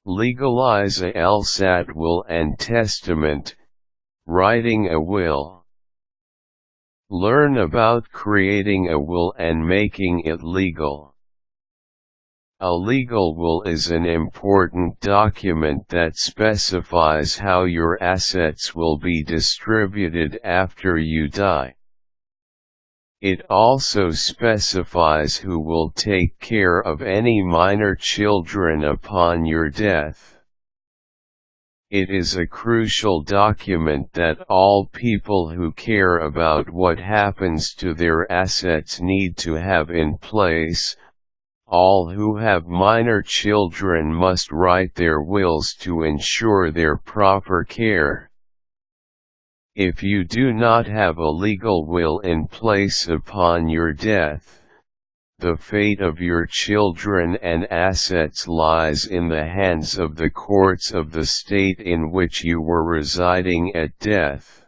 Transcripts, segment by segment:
Legalize a LSAT will and testament, writing a will. Learn about creating a will and making it legal. A legal will is an important document that specifies how your assets will be distributed after you die. It also specifies who will take care of any minor children upon your death. It is a crucial document that all people who care about what happens to their assets need to have in place. All who have minor children must write their wills to ensure their proper care. If you do not have a legal will in place upon your death, the fate of your children and assets lies in the hands of the courts of the state in which you were residing at death.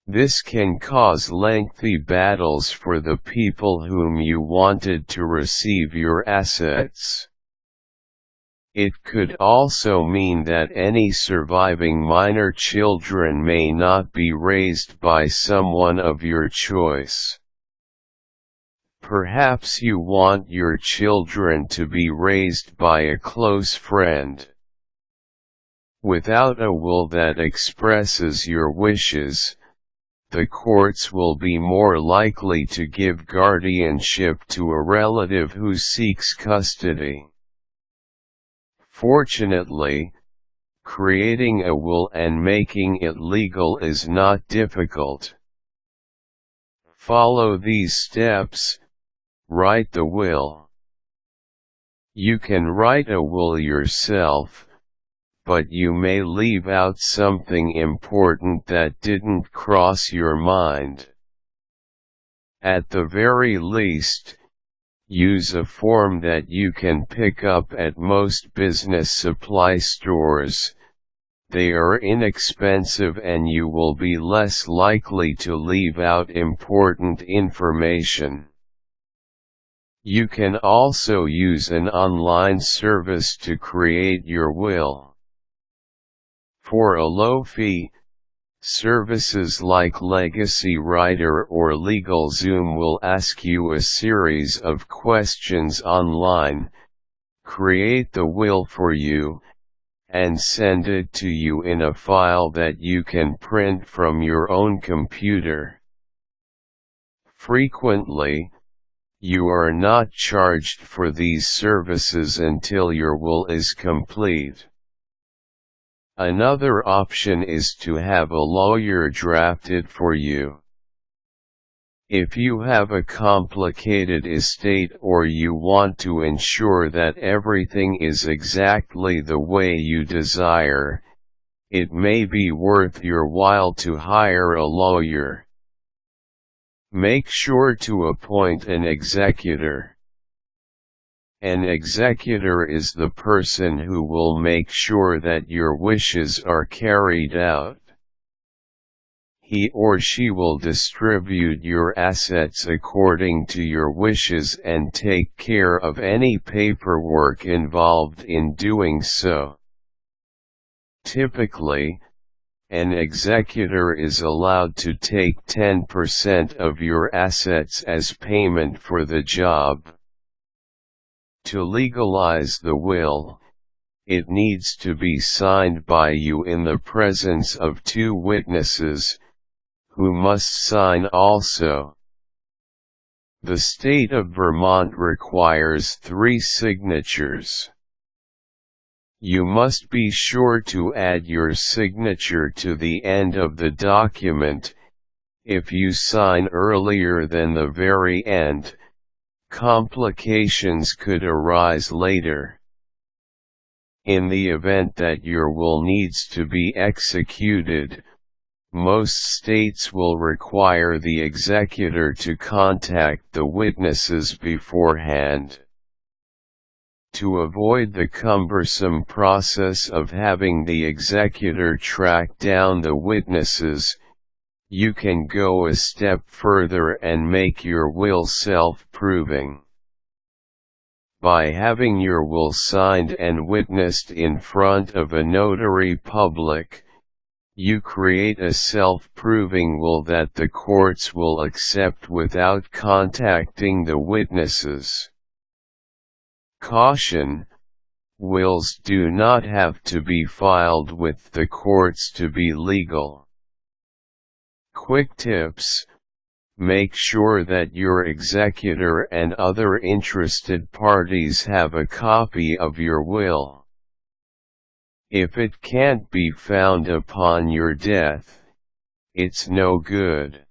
This can cause lengthy battles for the people whom you wanted to receive your assets. It could also mean that any surviving minor children may not be raised by someone of your choice. Perhaps you want your children to be raised by a close friend. Without a will that expresses your wishes, the courts will be more likely to give guardianship to a relative who seeks custody. Fortunately, creating a will and making it legal is not difficult. Follow these steps. Write the will. You can write a will yourself, but you may leave out something important that didn't cross your mind. At the very least, use a form that you can pick up at most business supply stores. They are inexpensive and you will be less likely to leave out important information. You can also use an online service to create your will. For a low fee, services like Legacy Writer or LegalZoom will ask you a series of questions online, create the will for you, and send it to you in a file that you can print from your own computer. Frequently, you are not charged for these services until your will is complete. Another option is to have a lawyer draft it for you. If you have a complicated estate or you want to ensure that everything is exactly the way you desire, it may be worth your while to hire a lawyer. Make sure to appoint an executor. An executor is the person who will make sure that your wishes are carried out. He or she will distribute your assets according to your wishes and take care of any paperwork involved in doing so. Typically, an executor is allowed to take 10% of your assets as payment for the job. To legalize the will, it needs to be signed by you in the presence of 2 witnesses, who must sign also. The state of Vermont requires 3 signatures. You must be sure to add your signature to the end of the document. If you sign earlier than the very end, complications could arise later. In the event that your will needs to be executed, most states will require the executor to contact the witnesses beforehand. To avoid the cumbersome process of having the executor track down the witnesses, you can go a step further and make your will self-proving. By having your will signed and witnessed in front of a notary public, you create a self-proving will that the courts will accept without contacting the witnesses. Caution: wills do not have to be filed with the courts to be legal. Quick tips: make sure that your executor and other interested parties have a copy of your will. If it can't be found upon your death, it's no good.